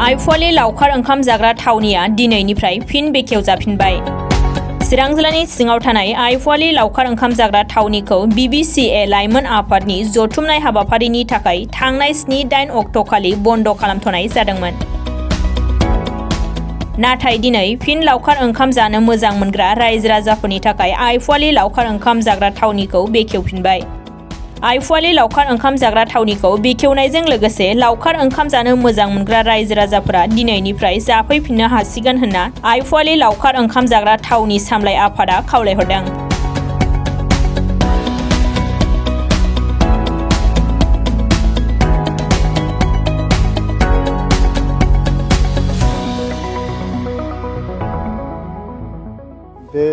आइफवनि लावखार ओंखाम जाग्रा थावनिया दिनैनिफ्राय फिन बेखेवजाफिनबाय। चिरां जिल्लानि सिङाव थानाय आइफवनि लावखार ओंखाम जाग्रा थावनिखौ BBCA लाइमोन आफादनि जथुमनाय हाबाफारिनि थाखाय थांनाय 7-8 अक्ट'खालि बन्द' खालामथ'नाय जादोंमोन। नाथाय दिनै फिन लावखार ओंखाम जानो मोजां मोनग्रा रायजो राजाफोरनि थाखाय आइफवनि लावखार ओंखाम जाग्रा थावनिखौ बेखेवफिनबाय। आइफवनि लावखार ओंखाम जाग्रा थावनिखौ बेखेवनायजों लोगोसे लावखार ओंखाम जानो मोजां मोनग्रा रायजो राजाफोरा दिनैनिफ्राय जाफैफिननो हासिगोन होनना आइफवनि लावखार ओंखाम जाग्रा थावनि सामलाय आफादा खावलायहरदों। बे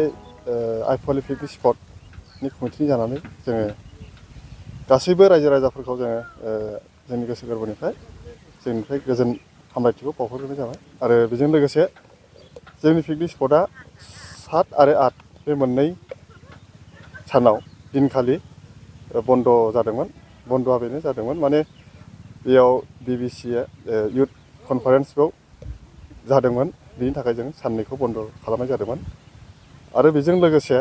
आइफवनि पिकनिक स्पटनि कमिटिनि जानानै जोङो गासैबो रायजो राजाफोरखौ जोङो जोंनि गोसो गोरबोनिफ्राय गोजोन हामलायथिखौ बावहरग्रोनाय जाबाय। आरो बेजों लोगोसे जोंनि पिकनिक स्पटआ 7 आरो 8 बे मोननै सानाव दिनखालि बन्द' जादोंमोन। बन्द'आ बेनो जादोंमोन माने बेयाव BBCA इयुथ कनफारेन्सआव जादोंमोन। बिनि थाखाय जों साननैखौ बन्द' खालामनाय जादोंमोन। आरो बेजों लोगोसे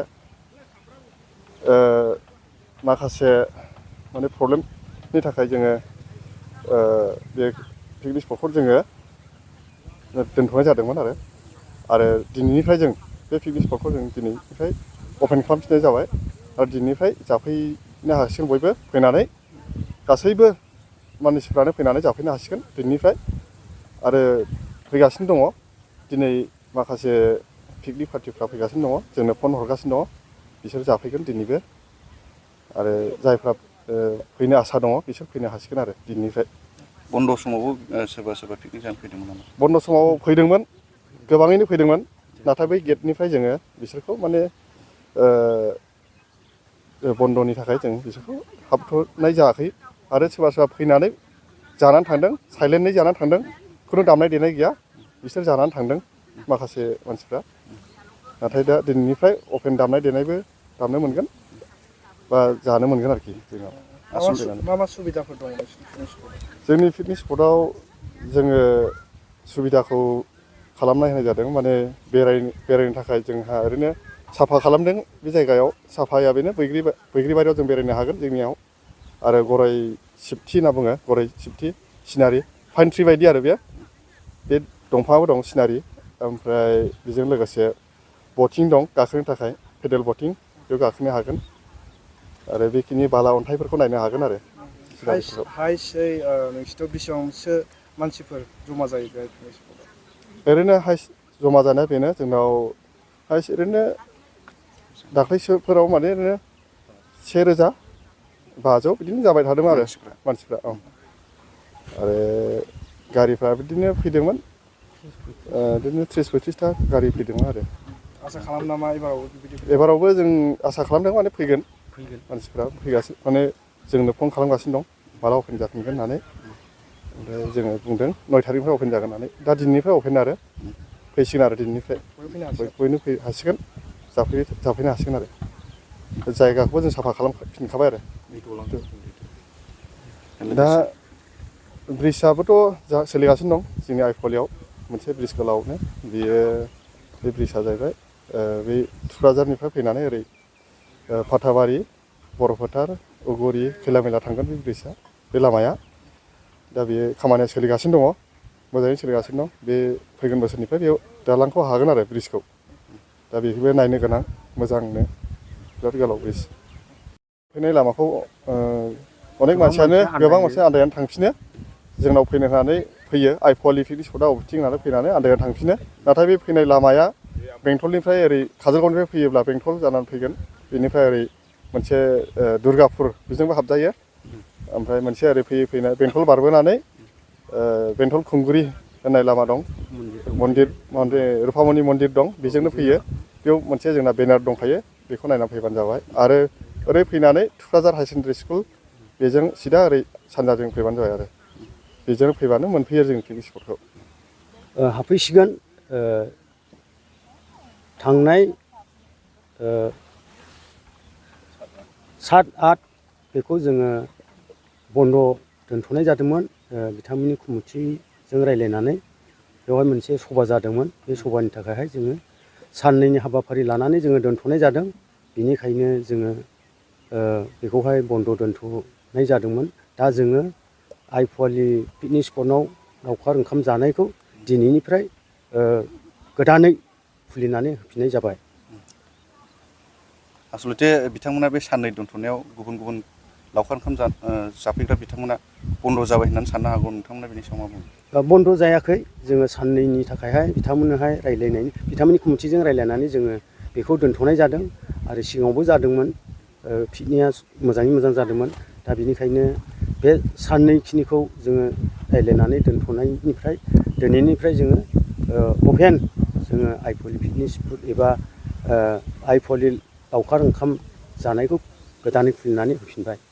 माखासे माने प्रब्लेमनि थाखाय जोङो बे पिकनिक स्पटखौ जोङो दोनथ'नाय जादोंमोन। आरो दिनैनिफ्राय जों बे पिकनिक स्पटखौ जों दिनैनिफ्राय अपेन खालामफिननाय जाबाय। आरो दिनैनिफ्राय जाफैनो हासिगोन, बयबो फैनानै गासैबो मानसिफ्रानो फैनानै जाफैनो हासिगोन दिनैनिफ्राय। आरो फैगासिनो दङ दिनै माखासे पिकनिक पार्टिफ्रा फैगासिनो दङ, जोंनो फन हरगासिनो दङ, बिसोर जाफैगोन दिनैबो। आरो जायफ्रा फैनो आसा दङ बिसोर फैनो हासिगोन आरो दिनैनिफ्राय। बन्द' समावबो सोरबा पिकनिक जानो फैदोंमोन नामा? बन्द' समाव फैदोंमोन, गोबाङैनो फैदोंमोन। नाथाय बै गेटनिफ्राय जोङो बिसोरखौ माने बन्द'नि थाखाय जों बिसोरखौ हाबथ'नाय जायाखै। आरो सोरबा फैनानै जानानै थांदों, साइलेन्टयै जानानै थांदों, खुनु दामनाय देनाय गैया, बिसोर जानानै थांदों माखासे मानसिफ्रा। नाथाय दा दिनैनिफ्राय अपेन दामनाय देनायबो दामनो मोनगोन बा जानो मोनगोन आरोखि जोंनाव। मा मा सुबिदाफोर दङ जोंनि पिकनिक स्पटआव? जोङो सुबिदाखौ खालामनाय होनाय जादों, माने बेरायनो थाखाय जोंहा ओरैनो साफा खालामदों। बे जायगायाव साफाया बेनो बैग्रिबारियाव जों बेरायनो हागोन जोंनियाव। आरो गराइ सिफथि होनना बुङो, गराइ सिफथि सिनारि पाइन ट्रि बायदि आरो बे दंफाङाबो दं सिनारि। ओमफ्राय बेजों लोगोसे बटिं दं गाखोनो थाखाय, पेडेल बटिं, बेयाव गाखोनो हागोन। आरो बेखिनि बाला अन्थाइफोरखौ नायनो हागोन आरो। हाइस्टयै नोंसिनाव बेसेबांसो मानसिफोर जमा जायो बे पिकनिक स्पटआव? ओरैनो हाइस्ट जमा जानाया बेनो जोंनाव हाइस्ट ओरैनो दाख्लैसोफोराव माने ओरैनो 1500 बिदिनो जाबाय थादोंमोन आरो मानसिफ्रा। औ, आरो गारिफ्रा बिदिनो फैदोंमोन, बिदिनो 30-35टा गारि फैदोंमोन आरो। आसा खालाम नामा एबारावबो जों आसा खालामदों, माने फैगोन मानसिफ्रा फैगासिनो, माने जोंनो फन खालामगासिनो दं माला अपेन जाफिनगोन होननानै। ओमफ्राय जोङो बुंदों 9 थारिखनिफ्राय अपेन जागोन होननानै। दा दिनैनिफ्राय अपेन आरो फैसिगोन आरो दिनैनिफ्राय बयनो हासिगोन, जाफैनो हासिगोन आरो। जायगाखौबो जों साफा खालामफिनखाबाय आरो। दा ब्रिजआबोथ' सोलिगासिनो दं जोंनि आइफवालियाव, मोनसे ब्रिज गोलावनो। बे ब्रिजआ जाहैबाय बे थुक्राझारनिफ्राय फैनानै ओरै फाथाबारि, बर'फोथार, उगुरि, खैला-मैला थांगोन बे ब्रिजआ, बे लामाया। दा बेयो खामानिया सोलिगासिनो दङ, मोजाङै सोलिगासिनो दं। बे फैगोन बोसोरनिफ्राय बेयाव दालांखौ हागोन आरो, ब्रिजखौ। दा बेखौबो नायनो गोनां मोजांनो, बिराद गोलाव ब्रिज। फैनाय लामाखौ अनेक मानसियानो, गोबां मानसिया आन्दायनानै थांफिनो। जोंनाव फैनो होननानै फैयो, आइफवालि पिकनिक स्पटआ अबेथिं होननानै फैनानै आन्दायनानै थांफिनो। नाथाय बे फैनाय लामाया बेंटलनिफ्राय ओरै काजलगावनिफ्राय फैयोब्ला बेंटल जानानै फैगोन। बेनिफ्राय ओरै मोनसे दुर्गापुर, बेजोंबो हाबजायो। ओमफ्राय मोनसे ओरै फैनाय बेंटल बारबोनानै बेंटल खुंगुरि होननाय लामा दं, रुफामनि मन्दिर दं, बेजोंनो फैयो। बेयाव मोनसे जोंना बेनार दंखायो, बेखौ नायनानै फैबानो जाबाय। आरो ओरै फैनानै थुक्राझार हायार सेकेन्डारि स्कुल, बेजों सिदा ओरै सानजाजों फैबानो जाबाय आरो। बेजों फैबानो मोनफैयो जों पिकनिक स्पटखौ। हाबफैसिगोन। थांनाय 7-8 बेखौ जोङो बन्द' दोनथ'नाय जादोंमोन बिथांमोननि कमिटिजों रायज्लायनानै। बेवहाय मोनसे सभा जादोंमोन। बे सभानि थाखायहाय जोङो साननैनि हाबाफारि लानानै जोङो दोनथ'नाय जादों। बिनिखायनो जोङो बेखौहाय बन्द' दोनथ'नाय जादोंमोन। दा जोङो आइफवालि पिकनिक स्पटआव लावखार ओंखाम जानायखौ दिनैनिफ्राय गोदानै खुलिनानै होफिननाय जाबाय। आसलथे बिथांमोना बे साननै दोनथ'नायाव गुबुन गुबुन लावखार ओंखाम जाफैग्रा बिथांमोना बन्द' जाबाय होननानै साननो हागौ, नोंथांमोना बेनि सायाव मा बुङो? बन्द' जायाखै। जोङो साननैनि थाखायहाय बिथांमोननोहाय बिथांमोननि कमिटिजों रायज्लायनानै जोङो बेखौ दोनथ'नाय जादों। आरो सिगाङावबो जादोंमोन, पिकनिकआ मोजाङै मोजां जादोंमोन। दा बिनिखायनो बे साननैखिनिखौ जोङो रायज्लायनानै दोनथ'नायनिफ्राय दिनैनिफ्राय जोङो अपेन जोङो आइफवालि पिकनिक स्पट एबा आइफवालि लावखार ओंखाम जानायखौ गोदानै खुलिनानै होफिनबाय।